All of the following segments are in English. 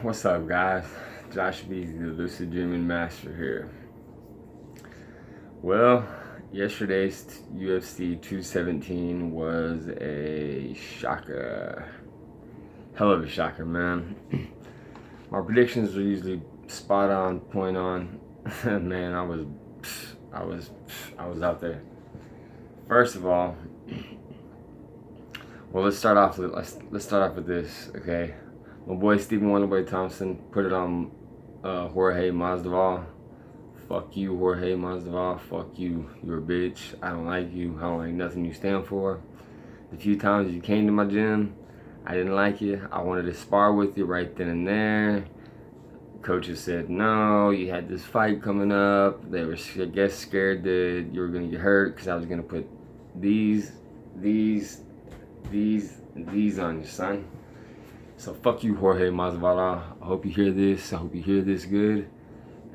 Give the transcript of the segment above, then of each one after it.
What's up, guys? Josh B, the Lucid Dreaming Master here. Well, yesterday's UFC 217 was a shocker. Hell of a shocker, man. My predictions are usually spot on, point on. Man, I was out there. First of all, well, let's start off with this, okay? My boy Stephen Wonderboy Thompson put it on Jorge Masvidal. Fuck you, Jorge Masvidal. Fuck you. You're a bitch. I don't like you. I don't like nothing you stand for. The few times you came to my gym, I didn't like you. I wanted to spar with you right then and there. Coaches said no. You had this fight coming up. They were, I guess, scared that you were gonna get hurt because I was gonna put these, these, these on you, son. So fuck you, Jorge Masvidal. I hope you hear this. I hope you hear this good.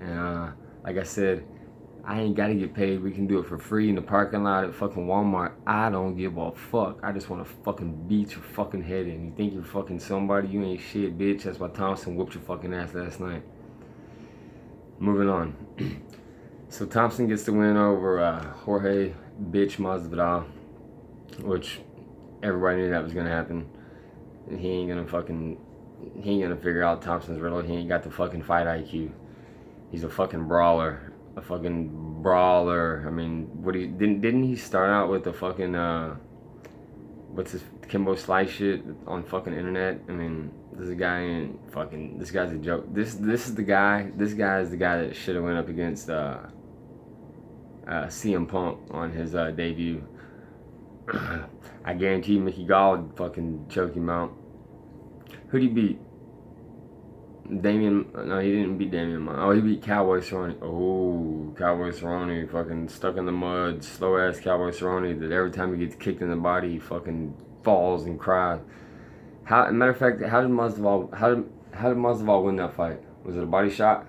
And like I said, I ain't gotta get paid. We can do it for free in the parking lot at fucking Walmart. I don't give a fuck. I just wanna fucking beat your fucking head in. You think you're fucking somebody? You ain't shit, bitch. That's why Thompson whooped your fucking ass last night. Moving on. So Thompson gets the win over Jorge bitch Masvidal, which everybody knew that was gonna happen. He ain't gonna figure out Thompson's riddle. He ain't got the fucking fight IQ. He's a fucking brawler. A fucking brawler. I mean, didn't he start out with the fucking what's his Kimbo Slice shit on fucking internet? I mean, this guy's a joke. This is the guy. This guy is the guy that should have went up against CM Punk on his debut. I guarantee Mickey Gall would fucking choke him out. Who'd he beat? Damian? No, he didn't beat Damian. Oh, he beat Cowboy Cerrone. Oh, Cowboy Cerrone, fucking stuck in the mud, slow ass Cowboy Cerrone. That every time he gets kicked in the body, he fucking falls and cries. Matter of fact, how did Masvidal win that fight? Was it a body shot?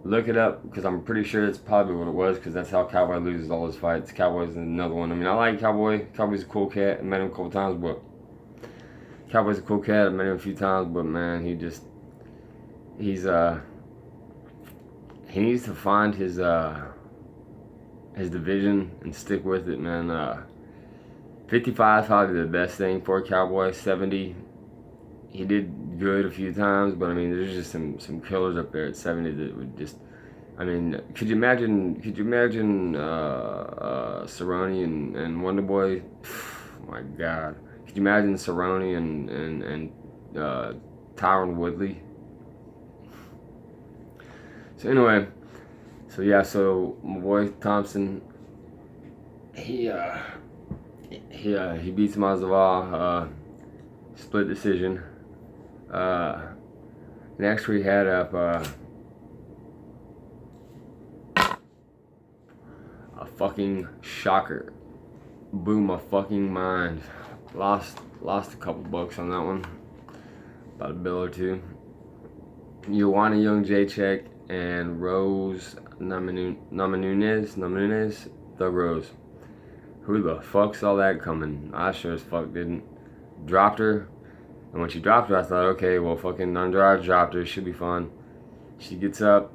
Look it up, because I'm pretty sure that's probably what it was, because that's how Cowboy loses all his fights. Cowboy's another one. I mean, I like Cowboy. Cowboy's a cool cat. I met him a couple times, but Cowboy's a cool cat. I met him a few times, but man, he needs to find his division and stick with it, man. 55 is probably the best thing for a Cowboy. 70, he did good a few times, but I mean, there's just some killers up there at 70 that would just. I mean, could you imagine Cerrone and Wonder Boy? Oh my God. Could you imagine Cerrone and Tyron Woodley? So anyway, so my boy Thompson, he beats Masvidal, split decision. Next we had up a fucking shocker. Blew my fucking mind. Lost a couple bucks on that one. About a bill or two. Joanna Young Jacek and Rose Namajunas, the Rose. Who the fuck saw that coming? I sure as fuck didn't. Dropped her. And when she dropped her, I thought, okay, well, fucking Andrade dropped her. Should be fun. She gets up.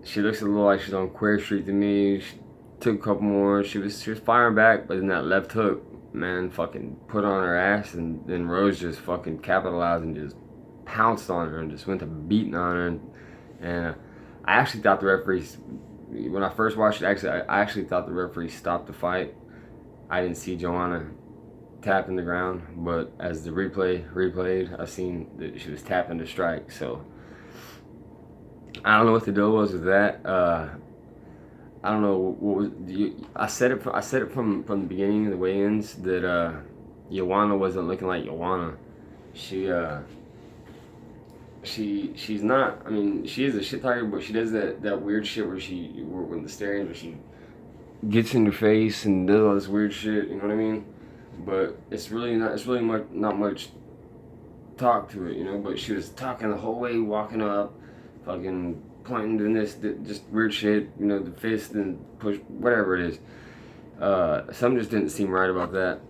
She looks a little like she's on Queer Street to me. She took a couple more. She was firing back, but then that left hook, man, fucking put on her ass, and then Rose just fucking capitalized and just pounced on her and just went to beating on her. And I actually thought the referees, when I first watched it, I actually thought the referee stopped the fight. I didn't see Joanna tapping the ground, but as the replayed, I seen that she was tapping to strike. So I don't know what the deal was with that. I don't know what was. I said it from the beginning of the weigh-ins that Joanna wasn't looking like Joanna. She's not. I mean, she is a shit talker, but she does that weird shit where when the staring, where she gets in your face and does all this weird shit. You know what I mean? But it's really not much talk to it, you know. But she was talking the whole way, walking up, fucking pointing to this, just weird shit, you know, the fist and push, whatever it is. Something just didn't seem right about that.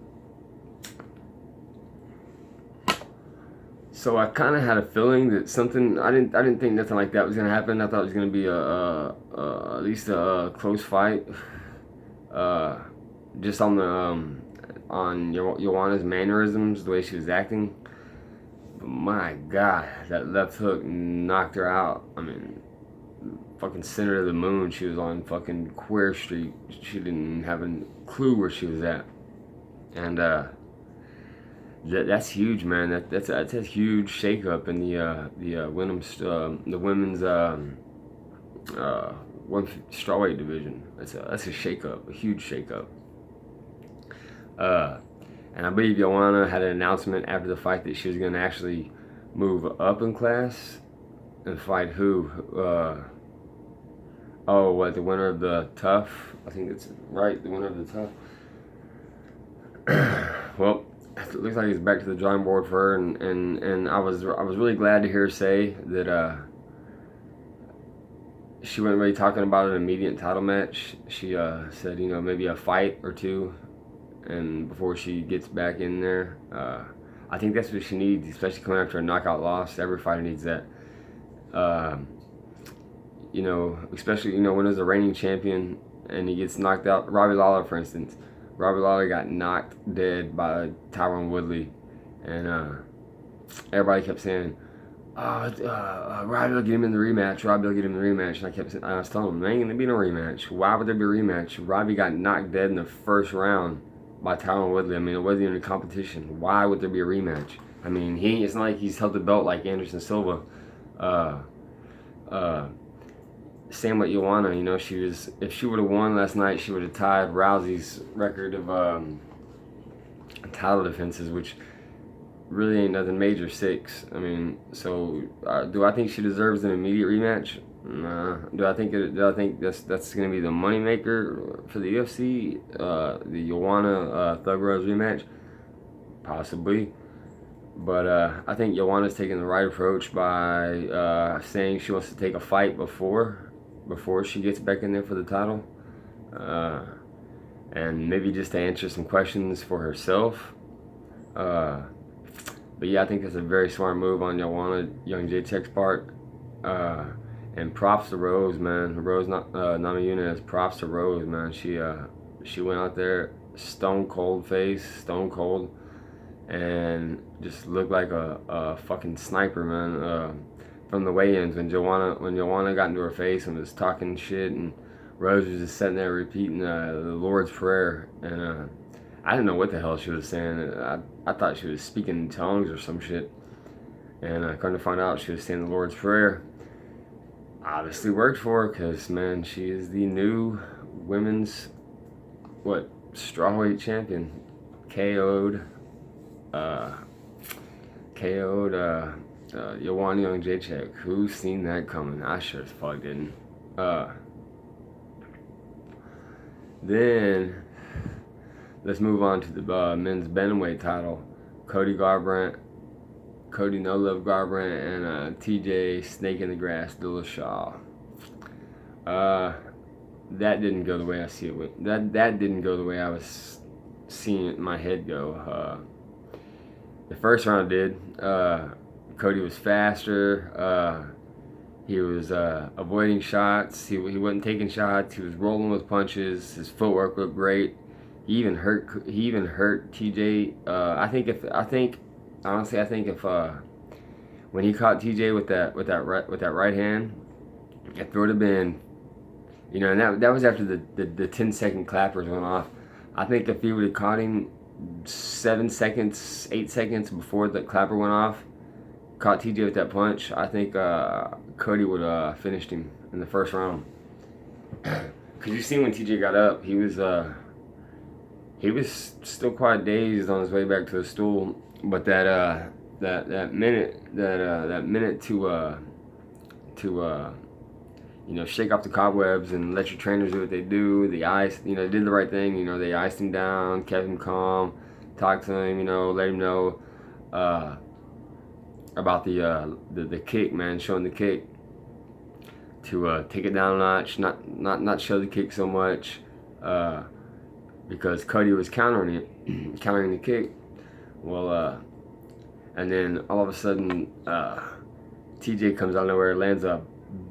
So I kind of had a feeling that something I didn't think nothing like that was gonna happen. I thought it was gonna be at least a close fight, uh, just on the on Joanna's mannerisms, the way she was acting. But my God, that left hook knocked her out. I mean, fucking center of the moon. She was on fucking Queer Street. She didn't have a clue where she was at, and that's huge, man. That's a huge shakeup in the women's one strawweight division. That's a shakeup, a huge shakeup. And I believe Joanna had an announcement after the fight that she was going to actually move up in class and fight who? The winner of the Tough? I think that's right, the winner of the Tough. Well, it looks like it's back to the drawing board for her, and I was really glad to hear her say that she wasn't really talking about an immediate title match. She said, maybe a fight or two, and before she gets back in there. I think that's what she needs, especially coming after a knockout loss. Every fighter needs that. Especially when there's a reigning champion and he gets knocked out. Robbie Lawler, for instance. Robbie Lawler got knocked dead by Tyron Woodley, and everybody kept saying, Robbie will get him in the rematch. Robbie will get him in the rematch. And I was telling him, there ain't gonna be no rematch. Why would there be a rematch? Robbie got knocked dead in the first round by Tyron Woodley. I mean, it wasn't even a competition. Why would there be a rematch? I mean, it's not like he's held the belt like Anderson Silva. Same with Joanna. If she would have won last night, she would have tied Rousey's record of title defenses, which really ain't nothing major, 6. I mean, so do I think she deserves an immediate rematch? Nah. Do I think that's gonna be the moneymaker for the UFC? The Joanna Thug Rose rematch, possibly. But I think Joanna's taking the right approach by saying she wants to take a fight before she gets back in there for the title, and maybe just to answer some questions for herself. But yeah, I think that's a very smart move on Joanna Young Jacek's part. And props to Rose, man. Rose Namajunas. Props to Rose, man. She went out there stone cold face, stone cold, and just looked like a fucking sniper, man. From the weigh-ins, when Joanna got into her face and was talking shit, and Rose was just sitting there repeating the Lord's Prayer, and I didn't know what the hell she was saying. I thought she was speaking in tongues or some shit, and I come to find out she was saying the Lord's Prayer. Obviously worked for her, because, man, she is the new women's, strawweight champion. KO'd Joanna Young Jacek. Who's seen that coming? I sure as fuck didn't. Then let's move on to the men's bantamweight title. Cody No Love Garbrandt, and TJ Snake in the Grass Dillashaw. That didn't go the way I see it. That didn't go the way I was seeing it in my head go. The first round did. Cody was faster. He was avoiding shots. He wasn't taking shots. He was rolling with punches. His footwork looked great. He even hurt TJ. I think if when he caught TJ with that right hand, if it would have been, and that was after the 10-second clappers went off. I think if he would have caught him 7 seconds, 8 seconds before the clapper went off, caught TJ with that punch, I think Cody would have finished him in the first round. Cause you see when TJ got up, he was still quite dazed on his way back to the stool, but that minute to shake off the cobwebs and let your trainers do what they do. The ice, they did the right thing. They iced him down, kept him calm, talked to him, let him know about the kick, man, showing the kick, to take it down a notch, not show the kick so much, because Cody was countering the kick. Well, And then all of a sudden, TJ comes out of nowhere, lands a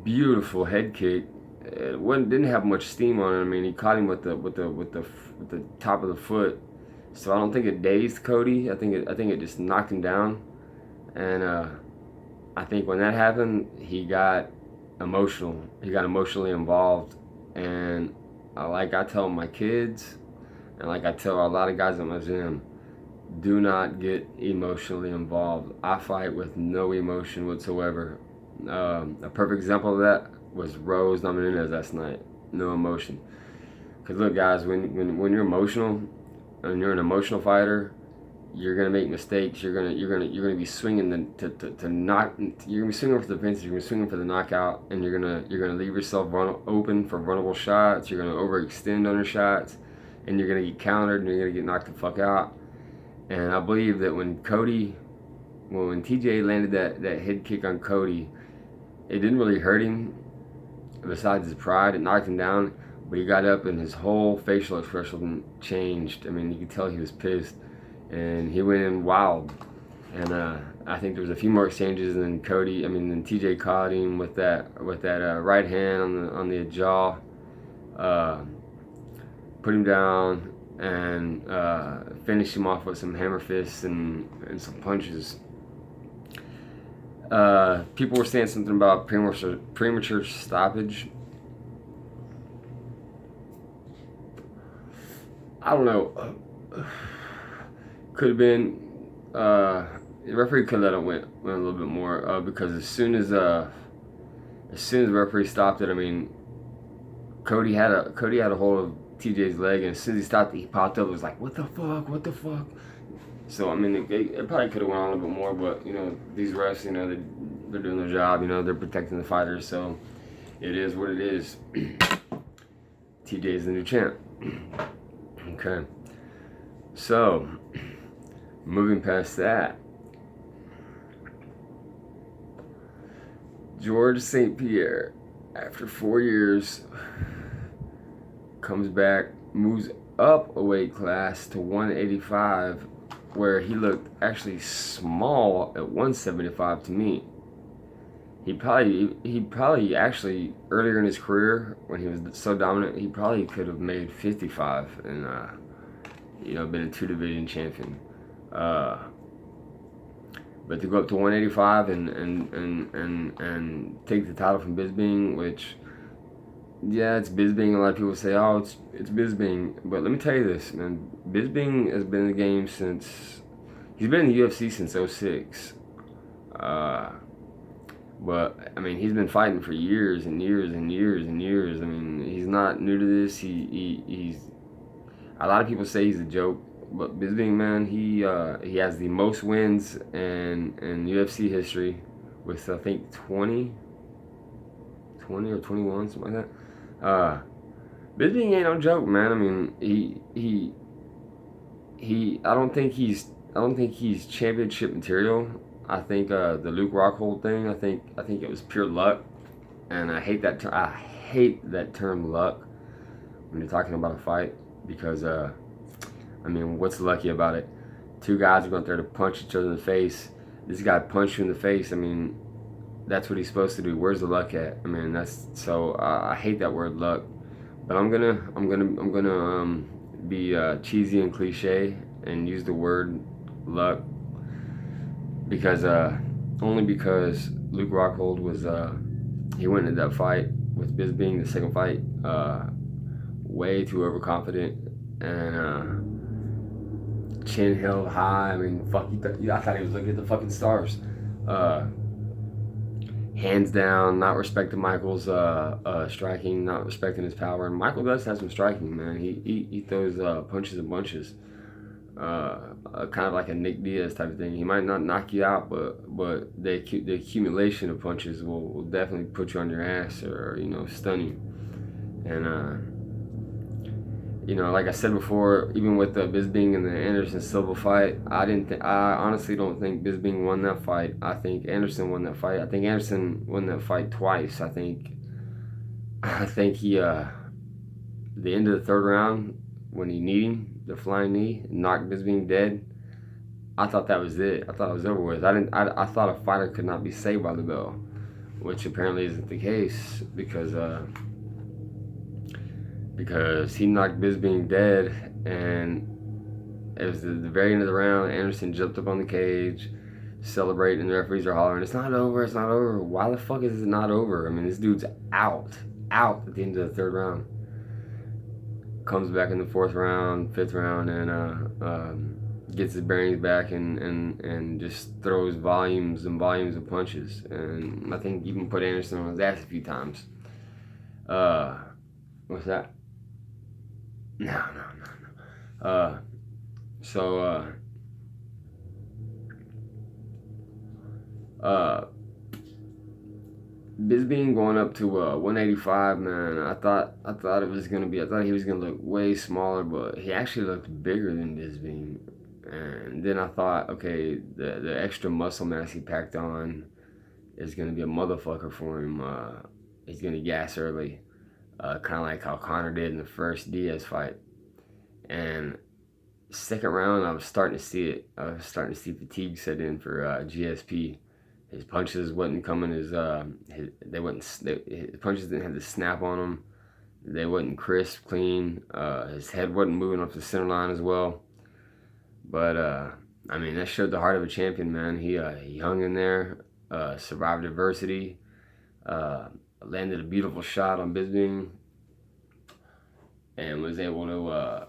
beautiful head kick. It didn't have much steam on it. I mean, he caught him with the top of the foot. So I don't think it dazed Cody. I think it just knocked him down. And I think when that happened, he got emotional. He got emotionally involved. And like I tell my kids, and like I tell a lot of guys at my gym, do not get emotionally involved. I fight with no emotion whatsoever. A perfect example of that was Rose Namajunas last night. No emotion. Because look, guys, when you're emotional and you're an emotional fighter, you're gonna make mistakes. You're gonna be swinging to knock. You're gonna be swinging for the fences. You're gonna be swinging for the knockout, and you're gonna leave yourself open for vulnerable shots. You're gonna overextend on your shots, and you're gonna get countered, and you're gonna get knocked the fuck out. And I believe that when TJ landed that head kick on Cody, it didn't really hurt him. Besides his pride, it knocked him down. But he got up and his whole facial expression changed. I mean, you could tell he was pissed, and he went in wild. And I think there was a few more exchanges, and then then TJ caught him with that right hand on the jaw, put him down, and finished him off with some hammer fists and some punches. People were saying something about premature stoppage. I don't know. Could have been. The referee could let it win a little bit more because as soon as the referee stopped it, I mean, Cody had a hold of TJ's leg, and as soon as he stopped it, he popped up. It was like, what the fuck? So I mean, it probably could have went on a little bit more, but these refs, they're doing their job. They're protecting the fighters, so it is what it is. TJ's the new champ. Okay, so moving past that, George St. Pierre, after 4 years, comes back, moves up a weight class to 185, where he looked actually small at 175 to me. He probably actually earlier in his career, when he was so dominant, he probably could have made 55 and been a 2-division champion. But to go up to 185 and take the title from Bisping, which, yeah, it's Bisping. A lot of people say, oh, it's Bisping. But let me tell you this, man. Bisping has been in the game since, he's been in the UFC since 06. But I mean, he's been fighting for years and years and years and years. I mean, he's not new to this. He's a lot of people say he's a joke, but Bisping, man, he has the most wins in UFC history with, I think, 20 or 21, something like that. Bisping ain't no joke, man. I mean, I don't think he's championship material. I think the Luke Rockhold thing, I think it was pure luck, and I hate that term luck when you're talking about a fight, because I mean, what's lucky about it? Two guys are going there to punch each other in the face. This guy punched you in the face. I mean, that's what he's supposed to do. Where's the luck at? I mean, I hate that word luck, but I'm gonna be cheesy and cliche and use the word luck. Because only because Luke Rockhold was he went into that fight with Bisping, the second fight, way too overconfident and chin held high. I mean, fuck, I thought he was looking at the fucking stars. Hands down, not respecting Michael's striking, not respecting his power. And Michael does have some striking, man. He throws punches and bunches. Kind of like a Nick Diaz type of thing. He might not knock you out, but the accumulation of punches will definitely put you on your ass or stun you. And like I said before, even with the Bisping and the Anderson Silva fight, I honestly don't think Bisping won that fight. I think Anderson won that fight. I think Anderson won that fight twice. I think he the end of the third round, when he kneed him, the flying knee, knocked Bisping dead. I thought that was it. I thought it was over with. I thought a fighter could not be saved by the bell, which apparently isn't the case because he knocked Bisping dead, and it was the very end of the round. Anderson jumped up on the cage, celebrating, and the referees are hollering, "It's not over! It's not over!" Why the fuck is it not over? I mean, this dude's out at the end of the third round. Comes back in the fourth round, fifth round, and gets his bearings back and just throws volumes and volumes of punches. And I think even put Anderson on his ass a few times. What's that? No. So Bisping going up to 185, man. I thought it was gonna be. I thought he was gonna look way smaller, but he actually looked bigger than Bisping. And then I thought, okay, the extra muscle mass he packed on is gonna be a motherfucker for him. He's gonna gas early, kind of like how Conor did in the first Diaz fight. And second round, I was starting to see it. I was starting to see fatigue set in for GSP. His punches wasn't coming his punches didn't have the snap on them. They wasn't crisp, clean. His head wasn't moving off the center line as well. But I mean, that showed the heart of a champion, man. He hung in there, survived adversity, landed a beautiful shot on Bisping, and was able to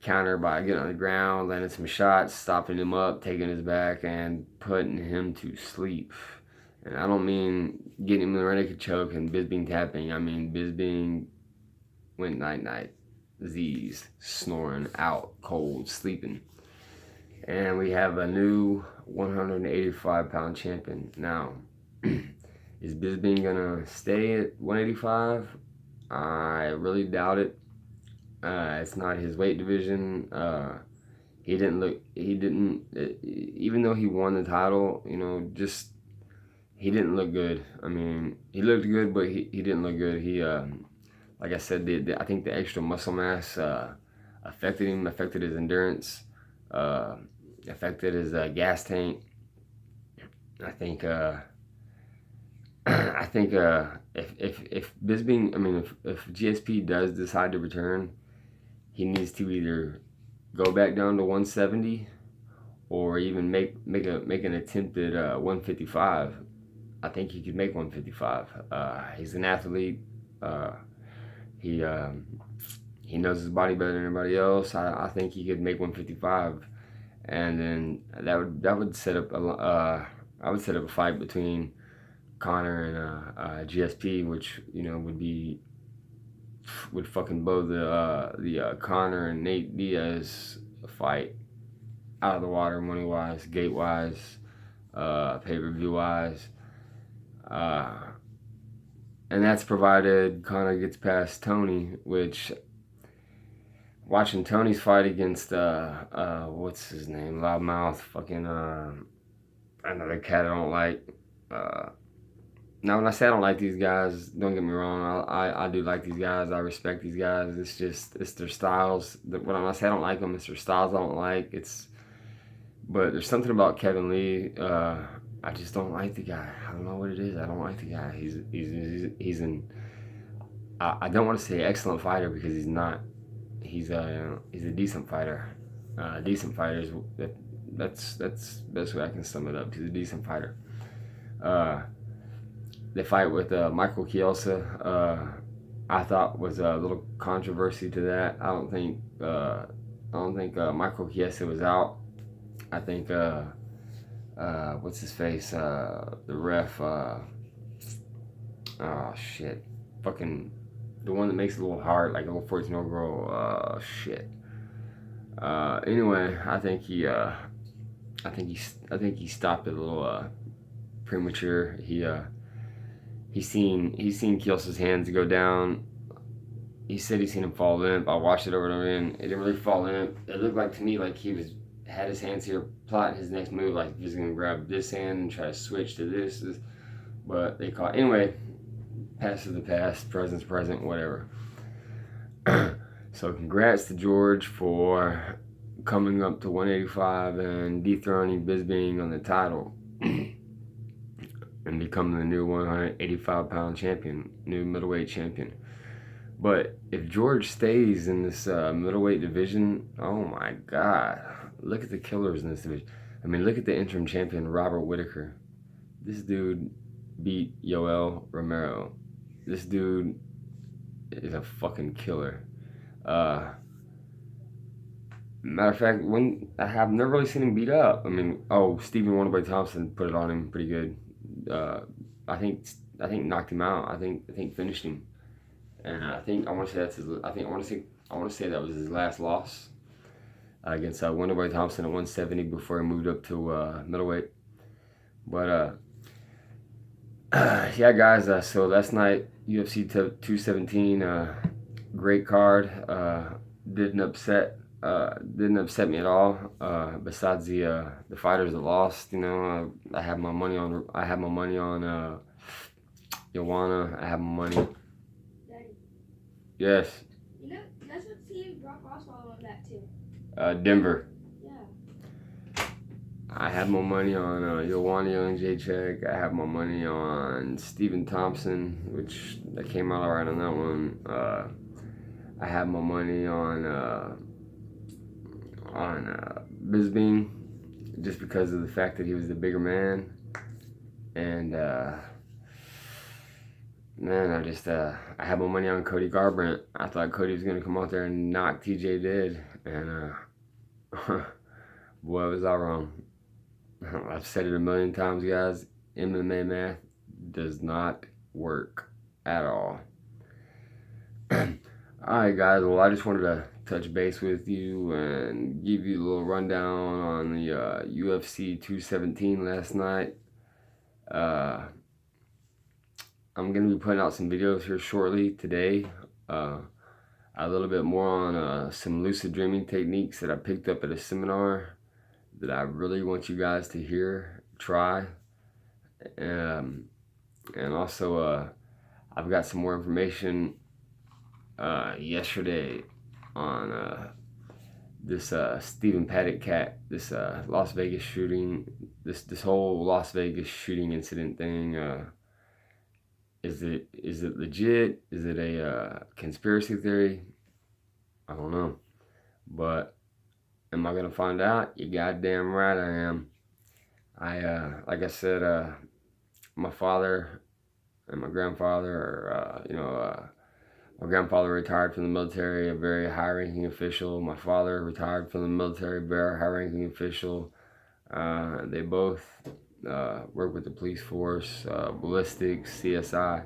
counter by getting on the ground, landing some shots, stopping him up, taking his back, and putting him to sleep. And I don't mean getting him in the rear naked choke and Bisping tapping. I mean Bisping went night-night. Z's, snoring, out, cold, sleeping. And we have a new 185-pound champion. Now, is Bisping gonna stay at 185? I really doubt it. It's not his weight division. Even though he won the title, he didn't look good. I mean, he looked good, but he didn't look good. He, like I said, I think the extra muscle mass affected him, affected his endurance, affected his gas tank. I think if Bisping, if GSP does decide to return, he needs to either go back down to 170 or even make an attempt at 155. I think he could make 155. He's an athlete. He knows his body better than everybody else. I think he could make 155, and then that would set up I would set up a fight between Conor and GSP, which would fucking blow the Conor and Nate Diaz fight out of the water, money wise, gate wise, pay-per-view wise, and that's provided Conor gets past Tony. Which, watching Tony's fight against what's his name, loudmouth, fucking another cat I don't like. Now, when I say I don't like these guys, don't get me wrong. I do like these guys. I respect these guys. It's their styles. When I say I don't like them, it's their styles I don't like. But there's something about Kevin Lee. I just don't like the guy. I don't know what it is. I don't like the guy. I don't want to say excellent fighter because he's not. He's a decent fighter. Decent fighters. That's the best way I can sum it up. He's a decent fighter. The fight with Michael Chiesa, I thought was a little controversy to that. I don't think Michael Chiesa was out. I think what's his face? The ref. Oh shit! Fucking the one that makes it a little hard, like a little 14-year-old girl. Shit. Anyway, I think he stopped it a little premature. He's seen Kiesa's hands go down. He said he's seen him fall limp. I watched it over and over again. It didn't really fall limp. It looked like to me like he had his hands here, plotting his next move, like he was gonna grab this hand and try to switch to this. But they caught anyway. Past is the past, present's present, whatever. So congrats to George for coming up to 185 and dethroning Bisping on the title and becoming the new 185-pound champion, new middleweight champion. But if George stays in this middleweight division, oh my God, look at the killers in this division. I mean, look at the interim champion, Robert Whittaker. This dude beat Yoel Romero. This dude is a fucking killer. Matter of fact, when I have never really seen him beat up. I mean, Stephen Wonderboy Thompson put it on him pretty good. I think knocked him out. I think finished him. And I want to say that's his. I want to say that was his last loss against Wonderboy Thompson at 170 before he moved up to middleweight. But yeah, guys. So last night UFC 217, great card. Didn't upset me at all. Besides the fighters that lost, you know, I have my money on Joanna. I have my money. Daddy. Yes. You know, that's what see Brock Osweiler on that too. Denver. Yeah. I have my money on Joanna Jędrzejczyk. I have my money on Stephen Thompson, which that came out alright on that one. I have my money on Bisping, just because of the fact that he was the bigger man, and man, I had my money on Cody Garbrandt. I thought Cody was gonna come out there and knock TJ dead, and boy, was I wrong. I've said it a million times, guys. MMA math does not work at all. Alright, guys, well, I just wanted to touch base with you and give you a little rundown on the UFC 217 last night. I'm going to be putting out some videos here shortly today. A little bit more on some lucid dreaming techniques that I picked up at a seminar that I really want you guys to try. And also, I've got some more information yesterday on this Stephen Paddock cat, this Las Vegas shooting, this whole Las Vegas shooting incident thing. Is it legit? Is it a conspiracy theory? I don't know. But am I gonna find out? You goddamn right I am. Like I said, my father and my grandfather are, my grandfather retired from the military, a very high-ranking official. My father retired from the military, very high-ranking official. They both work with the police force, ballistics, CSI.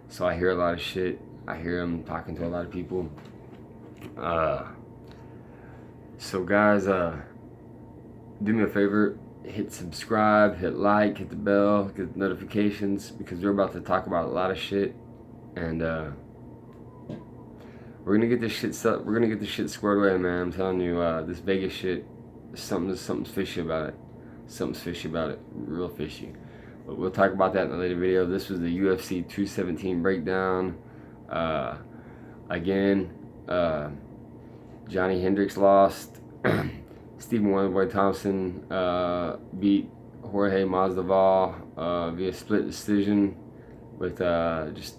So I hear a lot of shit. I hear them talking to a lot of people. So guys, do me a favor. Hit subscribe, hit like, hit the bell, get the notifications, because we're about to talk about a lot of shit. And we're gonna get this shit squared away, man. I'm telling you, this Vegas shit, something's fishy about it. Something's fishy about it, real fishy. But we'll talk about that in a later video. This was the UFC 217 breakdown. Again, Johnny Hendricks lost. Stephen Wonderboy Thompson beat Jorge Masvidal via split decision with just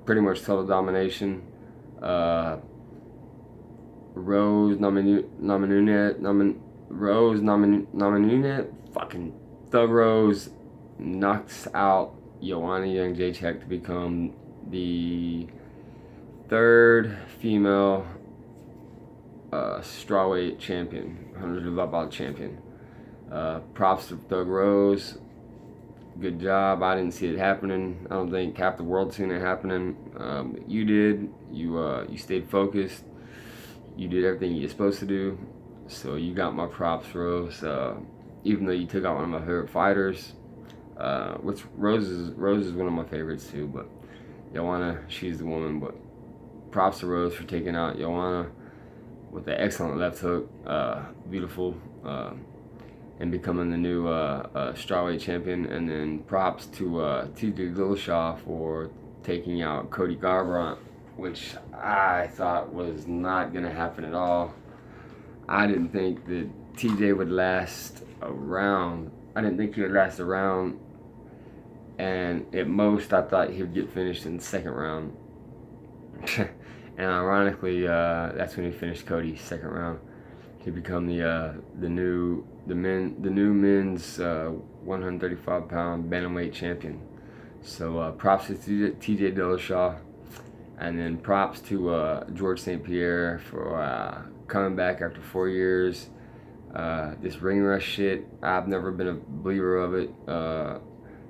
pretty much total domination. Rose Namajunas, fucking Thug Rose knocks out Joanna Jędrzejczyk to become the third female strawweight champion, 100 champion. Props to Thug Rose. Good job. I didn't see it happening. I don't think half the world seen it happening. You did. You stayed focused. You did everything you're supposed to do. So you got my props, Rose. Even though you took out one of my favorite fighters, which Rose is one of my favorites too. But Joanna, she's the woman. But props to Rose for taking out Joanna with an excellent left hook. Beautiful. And becoming the new strawweight champion. And then props to TJ Dillashaw for taking out Cody Garbrandt, which I thought was not going to happen at all. I didn't think that TJ would last a round. I didn't think he would last a round, and at most I thought he would get finished in the second round. And ironically, that's when he finished Cody's second round. He become the new men's 135-pound bantamweight champion. So props to TJ Dillashaw, and then props to George St. Pierre for coming back after 4 years. This ring rust shit, I've never been a believer of it.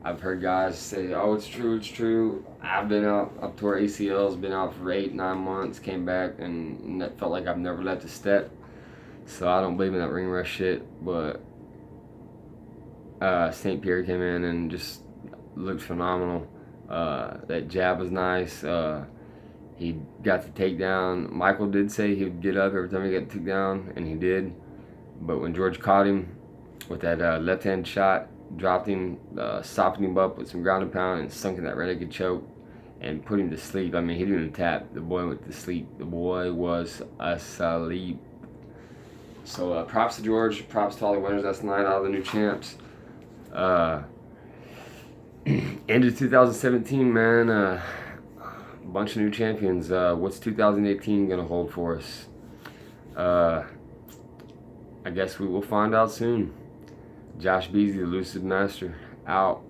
I've heard guys say, "Oh, it's true, it's true." I've been out, up tore ACLs, been out for 8-9 months, came back, and that felt like I've never left a step. So I don't believe in that ring rust shit. But St. Pierre came in and just looked phenomenal. That jab was nice. He got the takedown. Michael did say he would get up every time he got took down, and he did. But when George caught him with that left-hand shot, dropped him, softened him up with some ground and pound, and sunk in that rear-naked choke and put him to sleep. I mean, he didn't even tap. The boy went to sleep. The boy was asleep. So props to George. Props to all the winners last night, all the new champs. End of 2017, man. A bunch of new champions. What's 2018 going to hold for us? I guess we will find out soon. Josh Beasley, the elusive master, out.